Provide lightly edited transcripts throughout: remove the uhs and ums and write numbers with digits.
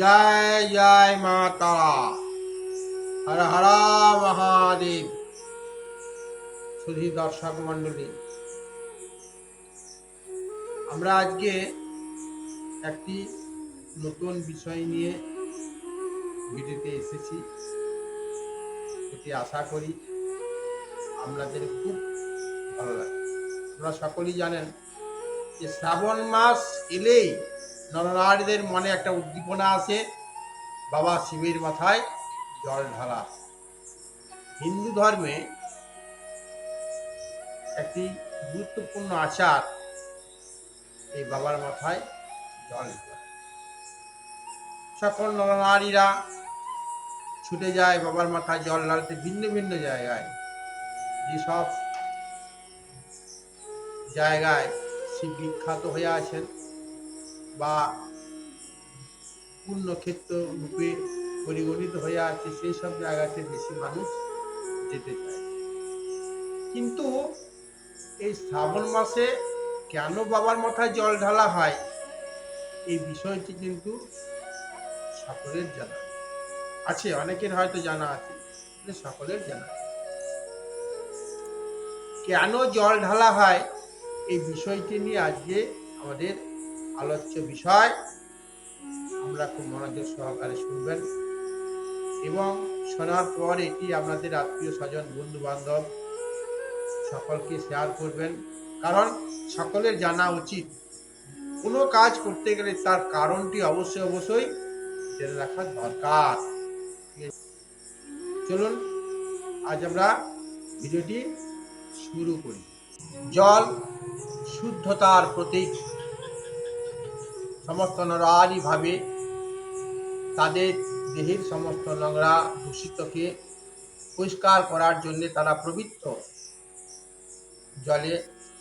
जय जय मा तारा हर हर महादेव। শুধু দর্শক মণ্ডলী, আমরা আজকে একটি নতুন বিষয় নিয়ে ভিডিওতে এসেছি। এটি আশা করি আপনাদের খুব ভালো লাগে। আপনারা সকলেই জানেন যে শ্রাবণ মাস এলেই নরনারীদের মনে একটা উদ্দীপনা আসে, বাবা শিবের মাথায় জল ঢালা। হিন্দু ধর্মে একটি গুরুত্বপূর্ণ আচার এই বাবার মাথায় জল ঢালা। সকল নরনারীরা ছুটে যায় বাবার মাথায় জল ঢালতে ভিন্ন ভিন্ন জায়গায়। যেসব জায়গায় শিব বিখ্যাত হয়ে আছেন বা পুণ্যক্ষেত্র রূপে পরিগণিত হয়ে আছে, সেই সব জায়গাতে বেশি মানুষ যেতে চায়। কিন্তু এই শ্রাবণ মাসে কেন বাবার মাথায় জল ঢালা হয়, এই বিষয়টি কিন্তু সকলের জানা আছে। অনেকের হয়তো জানা আছে, সকলের জানা। কেন জল ঢালা হয় এই বিষয়টি নিয়ে আজকে আমাদের আলোচ্য বিষয়। আমরা খুব মনোযোগ সহকারে শুনবেন এবং শোনার পর এটি আপনাদের আত্মীয় স্বজন বন্ধু বান্ধব সকলকে শেয়ার করবেন, কারণ সকলের জানা উচিত। কোনো কাজ করতে গেলে তার কারণটি অবশ্যই জেনে রাখা দরকার। চলুন আজ আমরা ভিডিওটি শুরু করি। জল শুদ্ধতার প্রতীক। সমস্ত নরনারী ভাবে তাদের দেহের সমস্ত নোংরা দূষিতকে পরিষ্কার করার জন্য তারা পবিত্র জলে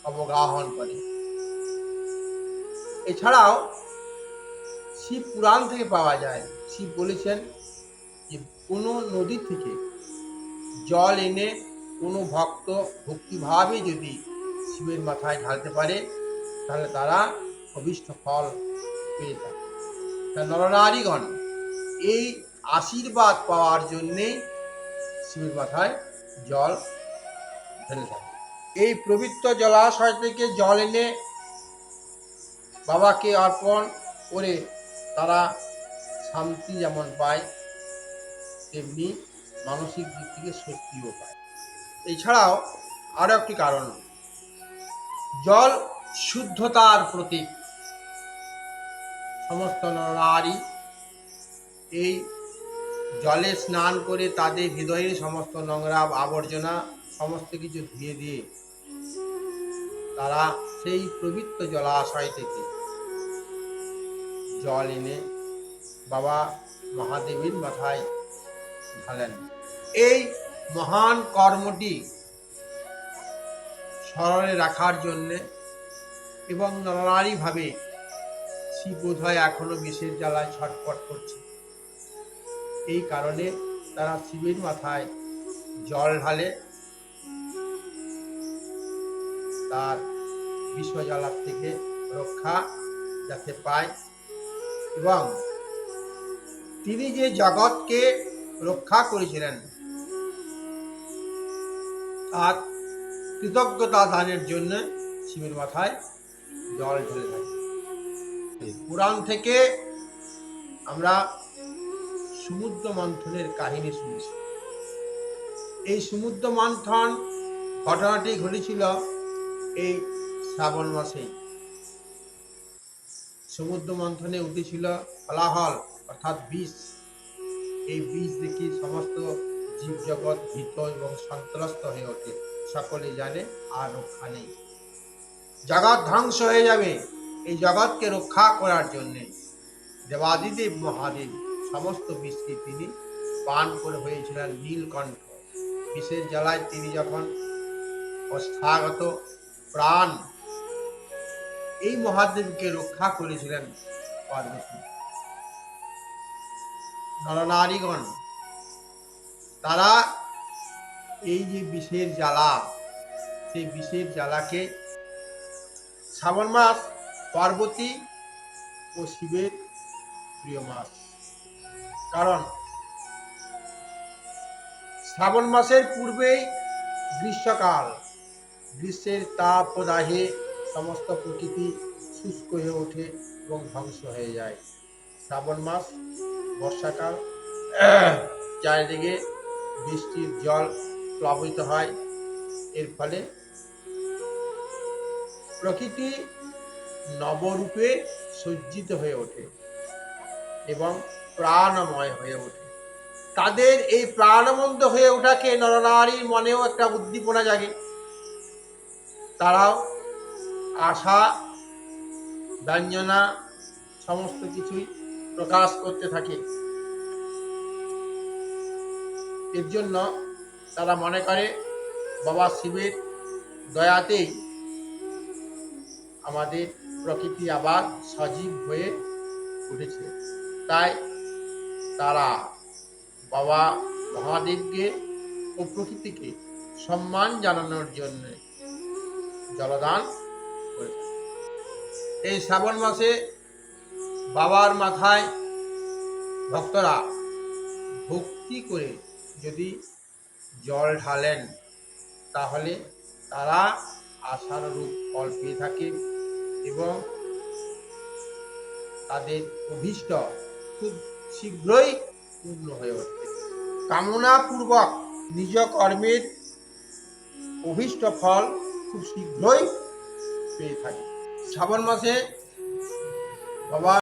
অবগাহন করে। এছাড়াও শিব পুরাণ থেকে পাওয়া যায়, শিব বলেছেন যে কোনো নদী থেকে জল এনে কোনো ভক্ত ভক্তিভাবে যদি শিবের মাথায় ঢালতে পারে তাহলে তারা অভীষ্ট ফল পেয়ে থাকে। তা নরনারীগণ এই আশীর্বাদ পাওয়ার জন্যে শিবের মাথায় জল ঢেলে থাকে। এই পবিত্র জলাশয় থেকে জল এনে বাবাকে অর্পণ করে তারা শান্তি যেমন পায়, তেমনি মানসিক দিক থেকে শক্তিও পায়। এছাড়াও আরও একটি কারণ, জল শুদ্ধতার প্রতীক। সমস্ত নরনারী এই জলে স্নান করে তাদের হৃদয়ের সমস্ত নোংরা আবর্জনা সমস্ত কিছু ধুয়ে দিয়ে তারা সেই পবিত্র জলাশয় থেকে জল এনে বাবা মহাদেবের মাথায় ঢালেন। এই মহান কর্মটি স্মরণে রাখার জন্যে এবং নরনারী ভাবে শিব বোধহয় এখনো বিষের জ্বালায় ছটফট করছে, এই কারণে তারা শিবের মাথায় জল ঢালে তার বিষ জ্বালার থেকে রক্ষা যাতে পায় এবং তিনি যে জগৎকে রক্ষা করেছিলেন তার কৃতজ্ঞতা দানের জন্য শিবের মাথায় জল ঢেলে থাকে। পুরাণ থেকে আমরা সমুদ্র মন্থনের কাহিনী শুনেছি। এই সমুদ্র মন্থন ঘটনাটি ঘটেছিল এই শ্রাবণ মাসে। সমুদ্র মন্থনে উঠেছিল হলাহল অর্থাৎ বিষ। এই বিষ দেখি সমস্ত জীবজগৎ ভীত এবং সন্ত্রস্ত হয়ে ওঠে। সকলে জানে আর রক্ষা নেই, জগৎ ধ্বংস হয়ে যাবে। এই জগৎকে রক্ষা করার জন্যে দেবাদিদেব মহাদেব সমস্ত বিষকে তিনি পান করে হয়েছিলেন নীলকণ্ঠ। বিষের জ্বালায় তিনি যখন অস্থাগত প্রাণ এই মহাদেবকে রক্ষা করেছিলেন পার্বতী। নরনারীগণ তারা এই যে বিষের জ্বালা, সেই বিষের জ্বালাকে শ্রাবণ মাস পার্বতী ও শিবের প্রিয় মাস। কারণ শ্রাবণ মাসের পূর্বেই গ্রীষ্মকাল, গ্রীষ্মের তাপ ও দাহে সমস্ত প্রকৃতি শুষ্ক হয়ে ওঠে এবং ধ্বংস হয়ে যায়। শ্রাবণ মাস বর্ষাকাল, চারিদিকে বৃষ্টির জল প্লাবিত হয়। এর ফলে প্রকৃতি নবরূপে সজ্জিত হয়ে ওঠে এবং প্রাণময় হয়ে ওঠে। তাদের এই প্রাণবন্ত হয়ে ওঠাকে নরনারীর মনেও একটা উদ্দীপনা জাগে। তারাও আশা ব্যঞ্জনা সমস্ত কিছুই প্রকাশ করতে থাকে। এর জন্য তারা মনে করে বাবা শিবের দয়াতেই আমাদের প্রকৃতি আবার সজীব হয়ে উঠেছে। তাই তারা বাবা মহাদেবকে ও প্রকৃতিকে সম্মান জানানোর জন্য জলদান করে থাকে। এই শ্রাবণ মাসে বাবার মাথায় ভক্তরা ভক্তি করে যদি জল ঢালেন তাহলে তারা আশানুরূপ ফল পেয়ে থাকে এবং তাদের অভীষ্ট খুব শীঘ্রই পূর্ণ হয়ে ওঠে। কামনাপূর্বক নিজ কর্মের অভীষ্ট ফল খুব শীঘ্রই পেয়ে থাকে। শ্রাবণ মাসে বাবা